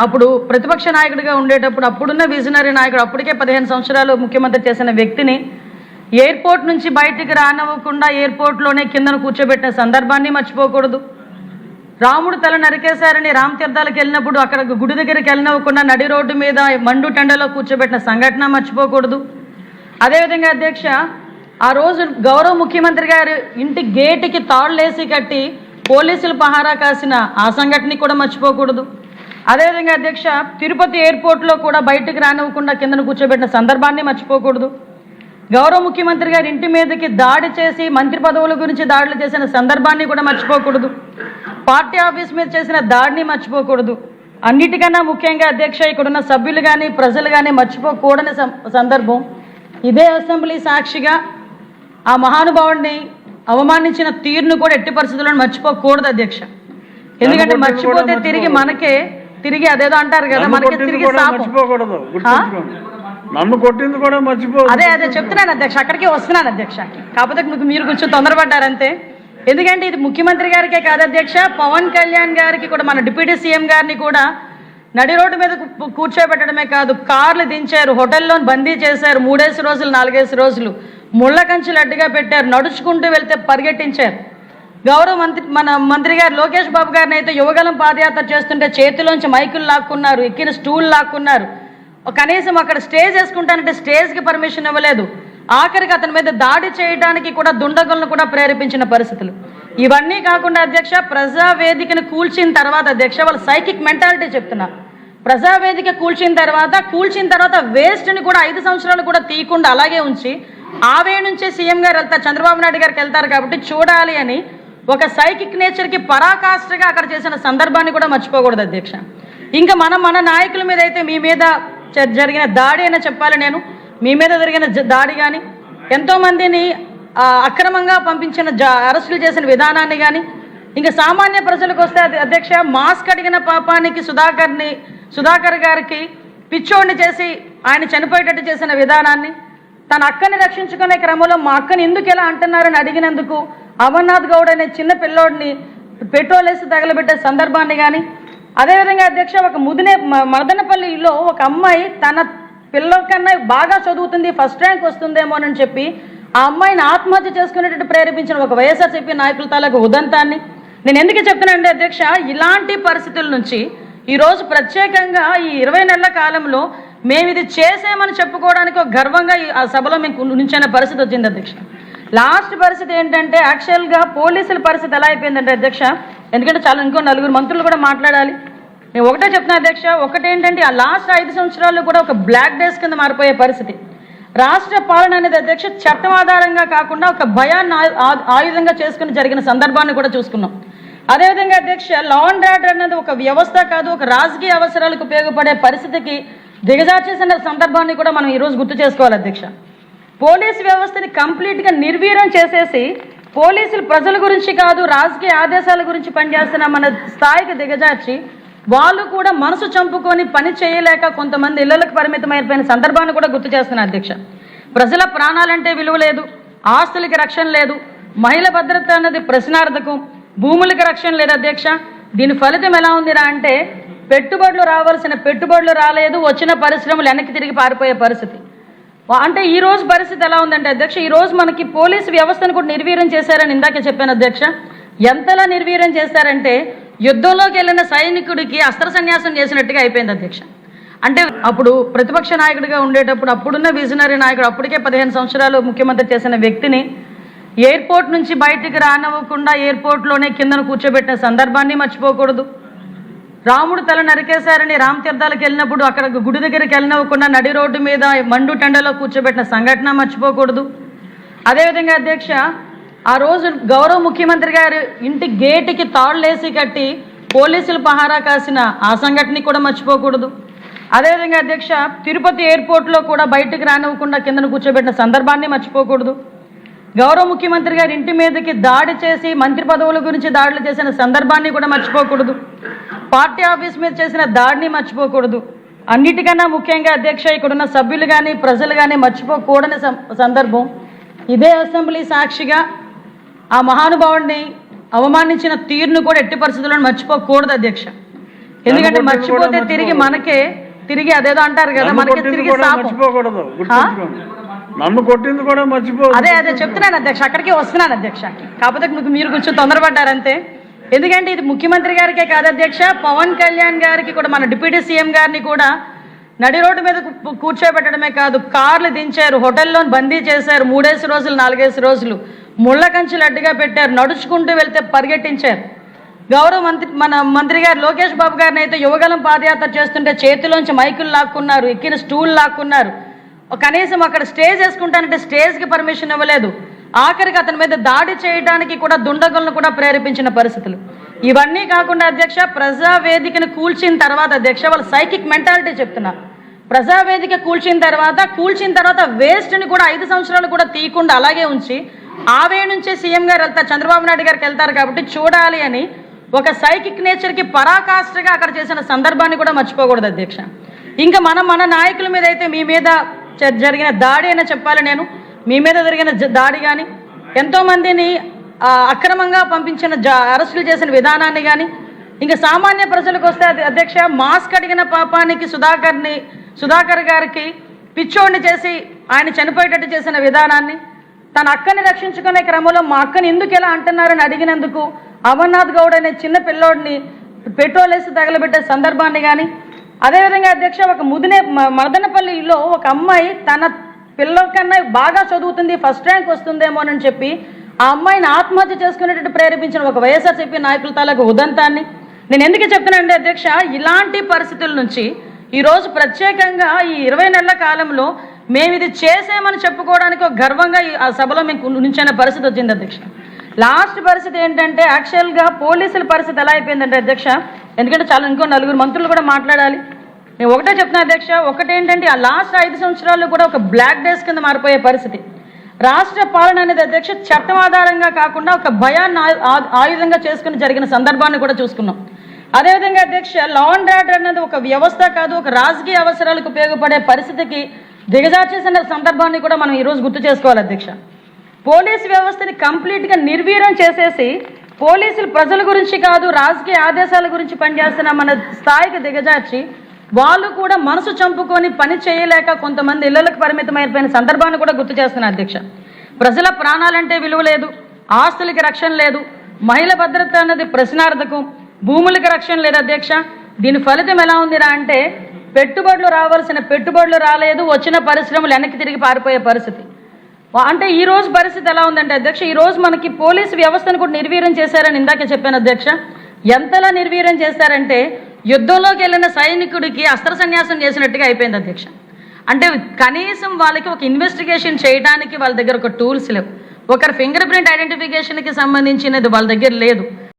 అప్పుడు ప్రతిపక్ష నాయకుడిగా ఉండేటప్పుడు అప్పుడున్న విజనరీ నాయకుడు, అప్పటికే 15 సంవత్సరాలు ముఖ్యమంత్రి చేసిన వ్యక్తిని ఎయిర్పోర్ట్ నుంచి బయటికి రానివ్వకుండా ఎయిర్పోర్ట్లోనే కిందను కూర్చోబెట్టిన సందర్భాన్ని మర్చిపోకూడదు. రాముడు తల నరికేశారని రామ్ తీర్థాలకు వెళ్ళినప్పుడు అక్కడ గుడి దగ్గరికి వెళ్ళనివ్వకుండా నడి రోడ్డు మీద మండు టెండలో కూర్చోబెట్టిన సంఘటన మర్చిపోకూడదు. అదేవిధంగా అధ్యక్ష, ఆ రోజు గౌరవ ముఖ్యమంత్రి గారు ఇంటి గేటుకి తాళ్లేసి కట్టి పోలీసులు పహారా కాసిన ఆ సంఘటన కూడా మర్చిపోకూడదు. అదేవిధంగా అధ్యక్ష, తిరుపతి ఎయిర్పోర్ట్లో కూడా బయటకు రానివ్వకుండా కిందను కూర్చోబెట్టిన సందర్భాన్ని మర్చిపోకూడదు. గౌరవ ముఖ్యమంత్రి గారి ఇంటి మీదకి దాడి చేసి మంత్రి పదవుల గురించి దాడులు చేసిన సందర్భాన్ని కూడా మర్చిపోకూడదు. పార్టీ ఆఫీస్ మీద చేసిన దాడిని మర్చిపోకూడదు. అన్నిటికన్నా ముఖ్యంగా అధ్యక్ష, ఇక్కడున్న సభ్యులు కానీ ప్రజలు కానీ మర్చిపోకూడని సందర్భం ఇదే అసెంబ్లీ సాక్షిగా ఆ మహానుభావుడిని అవమానించిన తీరును కూడా ఎట్టి పరిస్థితుల్లో మర్చిపోకూడదు అధ్యక్ష. ఎందుకంటే మర్చిపోతే తిరిగి అదేదో అంటారు కదా, మనకి తిరిగి నన్ను కొట్టింది కూడా మర్చిపో. అదే చెప్తున్నాను అధ్యక్ష, అక్కడికి వస్తున్నాను అధ్యక్ష. కాకపోతే మీరు కొంచెం తొందరపడ్డారంతే. ఎందుకంటే ఇది ముఖ్యమంత్రి గారికే కాదు అధ్యక్ష, పవన్ కళ్యాణ్ గారికి కూడా, మన డిప్యూటీ సీఎం గారిని కూడా నడి రోడ్డు మీద కూర్చోబెట్టడమే కాదు, కార్లు దించారు, హోటల్లో బందీ చేశారు, 3 రోజులు 4 రోజులు ముళ్ళ కంచెలు అడ్డుగా పెట్టారు, నడుచుకుంటూ వెళ్తే పరిగెట్టించారు. గౌరవ మన మంత్రి గారు లోకేష్ బాబు గారిని అయితే యువగలం పాదయాత్ర చేస్తుంటే చేతిలోంచి మైకులు లాక్కున్నారు, ఎక్కిన స్టూల్ లాక్కున్నారు, కనీసం అక్కడ స్టేజ్ వేసుకుంటానంటే స్టేజ్కి పర్మిషన్ ఇవ్వలేదు. ఆఖరికి అతని మీద దాడి చేయడానికి కూడా దుండగులను కూడా ప్రేరేపించిన పరిస్థితులు. ఇవన్నీ కాకుండా అధ్యక్ష, ప్రజావేదికను కూల్చిన తర్వాత అధ్యక్ష, వాళ్ళ సైకిక్ మెంటాలిటీ చెప్తున్నా, ప్రజావేదిక కూల్చిన తర్వాత వేస్ట్ని కూడా 5 సంవత్సరాలు కూడా తీయకుండా అలాగే ఉంచి ఆవే నుంచే సీఎం గారు వెళ్తారు, చంద్రబాబు నాయుడు గారికి వెళ్తారు కాబట్టి చూడాలి అని ఒక సైకిక్ నేచర్కి పరాకాష్ఠగా అక్కడ చేసిన సందర్భాన్ని కూడా మర్చిపోకూడదు అధ్యక్ష. ఇంకా మన నాయకుల మీద అయితే మీ మీద జరిగిన దాడి అని చెప్పాలి. నేను మీ మీద జరిగిన దాడి కానీ, ఎంతోమందిని అక్రమంగా పంపించిన అరెస్టులు చేసిన విధానాన్ని కానీ, ఇంకా సామాన్య ప్రజలకు వస్తే అధ్యక్ష, మాస్క్ అడిగిన పాపానికి సుధాకర్ గారికి పిచ్చోడిని చేసి ఆయన చనిపోయేటట్టు చేసిన విధానాన్ని, తన అక్కని రక్షించుకునే క్రమంలో మా అక్కని ఎందుకు ఎలా అంటున్నారని అడిగినందుకు అమర్నాథ్ గౌడ్ అనే చిన్న పిల్లోడిని పెట్రోల్ వేసి తగలబెట్టే సందర్భాన్ని కానీ, అదేవిధంగా అధ్యక్ష, ఒక మదనపల్లిలో ఒక అమ్మాయి తన పిల్ల కన్నా బాగా చదువుతుంది, ఫస్ట్ ర్యాంక్ వస్తుందేమోనని చెప్పి ఆ అమ్మాయిని ఆత్మహత్య చేసుకునేటట్టు ప్రేరేపించిన ఒక వైఎస్ఆర్సీపీ నాయకుల తాలూకు ఉదంతాన్ని నేను ఎందుకు చెప్తున్నానంటే అధ్యక్ష, ఇలాంటి పరిస్థితుల నుంచి ఈరోజు ప్రత్యేకంగా ఈ 20 నెలల కాలంలో మేము ఇది చేసామని చెప్పుకోవడానికి ఒక గర్వంగా ఆ సభలో మేము నుంచిన పరిస్థితి వచ్చింది అధ్యక్ష. లాస్ట్ పరిస్థితి ఏంటంటే యాక్చువల్గా పోలీసుల పరిస్థితి ఎలా అయిపోయిందంటే అధ్యక్ష, ఎందుకంటే ఇంకో 4 మంత్రులు కూడా మాట్లాడాలి. నేను ఒకటే చెప్తున్నా అధ్యక్ష, ఒకటేంటంటే ఆ లాస్ట్ 5 సంవత్సరాల్లో కూడా ఒక బ్లాక్ డేస్ కింద మారిపోయే పరిస్థితి. రాష్ట్ర పాలన అనేది అధ్యక్ష చట్టం ఆధారంగా కాకుండా ఒక భయాన్ని ఆయుధంగా చేసుకుని జరిగిన సందర్భాన్ని కూడా చూసుకున్నాం. అదేవిధంగా అధ్యక్ష, లా అండ్ ఆర్డర్ అనేది ఒక వ్యవస్థ కాదు, ఒక రాజకీయ అవసరాలకు ఉపయోగపడే పరిస్థితికి దిగజార్చేసిన సందర్భాన్ని కూడా మనం ఈరోజు గుర్తు చేసుకోవాలి అధ్యక్ష. పోలీసు వ్యవస్థని కంప్లీట్గా నిర్వీర్యం చేసేసి పోలీసులు ప్రజల గురించి కాదు రాజకీయ ఆదేశాల గురించి పనిచేస్తున్న మన స్థాయికి దిగజార్చి వాళ్ళు కూడా మనసు చంపుకొని పని చేయలేక కొంతమంది ఇళ్లకు పరిమితమైపోయిన సందర్భాన్ని కూడా గుర్తు చేస్తున్నారు అధ్యక్ష. ప్రజల ప్రాణాలంటే విలువ లేదు, ఆస్తులకి రక్షణ లేదు, మహిళ భద్రత అన్నది ప్రశ్నార్థకం, భూములకి రక్షణ లేదు అధ్యక్ష. దీని ఫలితం ఎలా ఉందిరా అంటే రావాల్సిన పెట్టుబడులు రాలేదు, వచ్చిన పరిశ్రమలు వెనక్కి తిరిగి పారిపోయే పరిస్థితి. అంటే ఈ రోజు పరిస్థితి ఎలా ఉందంటే అధ్యక్ష, ఈరోజు మనకి పోలీసు వ్యవస్థను కూడా నిర్వీర్యం చేశారని ఇందాకే చెప్పాను అధ్యక్ష. ఎంతలా నిర్వీర్యం చేశారంటే యుద్ధంలోకి వెళ్ళిన సైనికుడికి అస్త్ర సన్యాసం చేసినట్టుగా అయిపోయింది అధ్యక్ష. అంటే అప్పుడు ప్రతిపక్ష నాయకుడిగా ఉండేటప్పుడు అప్పుడున్న విజనరీ నాయకుడు, అప్పటికే 15 సంవత్సరాలు ముఖ్యమంత్రి చేసిన వ్యక్తిని ఎయిర్పోర్ట్ నుంచి బయటికి రానివ్వకుండా ఎయిర్పోర్ట్లోనే కిందను కూర్చోబెట్టిన సందర్భాన్ని మర్చిపోకూడదు. రాముడు తల నరికేశారని రామ్ తీర్థాలకు వెళ్ళినప్పుడు అక్కడ గుడి దగ్గరికి వెళ్ళనివ్వకుండా నడి రోడ్డు మీద మండు టెండలో కూర్చోబెట్టిన సంఘటన మర్చిపోకూడదు. అదేవిధంగా అధ్యక్ష, ఆ రోజు గౌరవ ముఖ్యమంత్రి గారు ఇంటి గేటుకి తాళ్లేసి కట్టి పోలీసులు పహారా కాసిన ఆ సంఘటన కూడా మర్చిపోకూడదు. అదేవిధంగా అధ్యక్ష, తిరుపతి ఎయిర్పోర్ట్లో కూడా బయటకు రానివ్వకుండా కిందను కూర్చోబెట్టిన సందర్భాన్ని మర్చిపోకూడదు. గౌరవ ముఖ్యమంత్రి గారి ఇంటి మీదకి దాడి చేసి మంత్రి పదవుల గురించి దాడులు చేసిన సందర్భాన్ని కూడా మర్చిపోకూడదు. పార్టీ ఆఫీస్ మీద చేసిన దాడిని మర్చిపోకూడదు. అన్నిటికన్నా ముఖ్యంగా అధ్యక్ష, ఇక్కడున్న సభ్యులు కానీ ప్రజలు కానీ మర్చిపోకూడని సందర్భం ఇదే అసెంబ్లీ సాక్షిగా ఆ మహానుభావుడిని అవమానించిన తీరును కూడా ఎట్టి పరిస్థితుల్లో మర్చిపోకూడదు అధ్యక్ష. ఎందుకంటే నన్ను కొట్టింది కూడా మర్చిపోతే తిరిగి మనకే తిరిగి అదేదో అంటారు కదా, నన్ను మనకి కొట్టింది తిరిగి కూడా శాపం. మర్చిపోకూడదు, గుర్తుంచుకోండి. నన్ను కొట్టింది కూడా మర్చిపోదు. అదే చెప్తున్నాను అధ్యక్ష, అక్కడికి వస్తున్నాను అధ్యక్ష. కాకపోతే మీరు కొంచెం తొందరపడ్డారంతే. ఎందుకంటే ఇది ముఖ్యమంత్రి గారికే కాదు అధ్యక్ష, పవన్ కళ్యాణ్ గారికి కూడా, మన డిప్యూటీ సీఎం గారిని కూడా నడి రోడ్డు మీద కూర్చోబెట్టడమే కాదు, కార్లు దించారు, హోటల్లో బందీ చేశారు, 3 రోజులు 4 రోజులు ముళ్ళ కంచెలు అడ్డుగా పెట్టారు, నడుచుకుంటూ వెళ్తే పరిగెట్టించారు. గౌరవ మన మంత్రి గారు లోకేష్ బాబు గారిని అయితే యువగలం పాదయాత్ర చేస్తుంటే చేతిలోంచి మైకులు లాక్కున్నారు, ఎక్కిన స్టూల్ లాక్కున్నారు. కనీసం అక్కడ స్టేజ్ వేసుకుంటానంటే స్టేజ్కి పర్మిషన్ ఇవ్వలేదు. ఆఖరికి అతని మీద దాడి చేయడానికి కూడా దుండగులను కూడా ప్రేరేపించిన పరిస్థితులు. ఇవన్నీ కాకుండా అధ్యక్ష, ప్రజావేదికను కూల్చిన తర్వాత అధ్యక్ష, వాళ్ళ సైకిక్ మెంటాలిటీ చెప్తున్నారు. ప్రజావేదిక కూల్చిన తర్వాత వేస్ట్ని కూడా 5 సంవత్సరాలు కూడా తీయకుండా అలాగే ఉంచి ఆవే నుంచే సీఎం గారు వెళ్తారు, చంద్రబాబు నాయుడు గారికి వెళ్తారు కాబట్టి చూడాలి అని ఒక సైకిక్ నేచర్కి పరాకాష్ఠగా అక్కడ చేసిన సందర్భాన్ని కూడా మర్చిపోకూడదు అధ్యక్ష. ఇంకా మన నాయకుల మీద అయితే మీ మీద జరిగిన దాడి అయినా చెప్పాలి. నేను మీ మీద జరిగిన దాడి కానీ, ఎంతోమందిని అక్రమంగా పంపించిన అరెస్టులు చేసిన విధానాన్ని కానీ, ఇంకా సామాన్య ప్రజలకు వస్తే అధ్యక్ష, మాస్క్ అడిగిన పాపానికి సుధాకర్ గారికి పిచ్చోడిని చేసి ఆయన చనిపోయేటట్టు చేసిన విధానాన్ని, తన అక్కని రక్షించుకునే క్రమంలో మా అక్కని ఎందుకు ఇలా అంటున్నారని అడిగినందుకు అమర్నాథ్ గౌడ్ అనే చిన్న పిల్లోడిని పెట్రోల్ వేసి తగలబెట్టే సందర్భాన్ని కానీ, అదేవిధంగా అధ్యక్ష, ఒక మదనపల్లిలో ఒక అమ్మాయి తన పిల్ల కన్నా బాగా చదువుతుంది, ఫస్ట్ ర్యాంక్ వస్తుందేమోనని చెప్పి ఆ అమ్మాయిని ఆత్మహత్య చేసుకునేటట్టు ప్రేరేపించిన ఒక వైఎస్ఆర్సీపీ నాయకుల తాలూకు ఉదంతాన్ని నేను ఎందుకు చెప్తున్నానంటే అధ్యక్ష, ఇలాంటి పరిస్థితుల నుంచి ఈరోజు ప్రత్యేకంగా ఈ 20 నెలల కాలంలో మేము ఇది చేసామని చెప్పుకోవడానికి ఒక గర్వంగా ఆ సభలో మేము నుంచిన పరిస్థితి వచ్చింది అధ్యక్ష. లాస్ట్ పరిస్థితి ఏంటంటే, యాక్చువల్గా పోలీసుల పరిస్థితి ఎలా అయిపోయిందంటే అధ్యక్ష, ఎందుకంటే చాలా ఇంకో 4 మంత్రులు కూడా మాట్లాడాలి. నేను ఒకటే చెప్తున్నా అధ్యక్ష, ఒకటేంటంటే ఆ లాస్ట్ 5 సంవత్సరాల్లో కూడా ఒక బ్లాక్ డేస్ కింద మారిపోయే పరిస్థితి. రాష్ట్ర పాలన అనేది అధ్యక్ష చట్టం ఆధారంగా కాకుండా ఒక భయాన్ని ఆయుధంగా చేసుకుని జరిగిన సందర్భాన్ని కూడా చూసుకున్నాం. అదేవిధంగా అధ్యక్ష, లా అండ్ ఆర్డర్ అనేది ఒక వ్యవస్థ కాదు, ఒక రాజకీయ అవసరాలకు ఉపయోగపడే పరిస్థితికి దిగజార్చేసిన సందర్భాన్ని కూడా మనం ఈరోజు గుర్తు చేసుకోవాలి అధ్యక్ష. పోలీసు వ్యవస్థని కంప్లీట్గా నిర్వీర్యం చేసేసి పోలీసులు ప్రజల గురించి కాదు, రాజకీయ ఆదేశాల గురించి పనిచేస్తున్న మన స్థాయికి దిగజార్చి వాళ్ళు కూడా మనసు చంపుకొని పని చేయలేక కొంతమంది ఇళ్లకు పరిమితమైపోయిన సందర్భాన్ని కూడా గుర్తు చేస్తున్నారు అధ్యక్ష. ప్రజల ప్రాణాలంటే విలువ లేదు, ఆస్తులకి రక్షణ లేదు, మహిళ భద్రత అనేది ప్రశ్నార్థకం, భూములకి రక్షణ లేదు అధ్యక్ష. దీని ఫలితం ఎలా ఉందిరా అంటే, రావాల్సిన పెట్టుబడులు రాలేదు, వచ్చిన పరిశ్రమలు వెనక్కి తిరిగి పారిపోయే పరిస్థితి. అంటే ఈ రోజు పరిస్థితి ఎలా ఉందంటే అధ్యక్ష, ఈరోజు మనకి పోలీసు వ్యవస్థను కూడా నిర్వీర్యం చేశారని ఇందాకే చెప్పాను అధ్యక్ష. ఎంతలా నిర్వీర్యం చేశారంటే, యుద్ధంలోకి వెళ్ళిన సైనికుడికి అస్త్ర సన్యాసం చేసినట్టుగా అయిపోయింది అధ్యక్ష. అంటే కనీసం వాళ్ళకి ఒక ఇన్వెస్టిగేషన్ చేయడానికి వాళ్ళ దగ్గర ఒక టూల్స్ లేవు, ఒకరి ఫింగర్ ప్రింట్ ఐడెంటిఫికేషన్కి సంబంధించినది వాళ్ళ దగ్గర లేదు.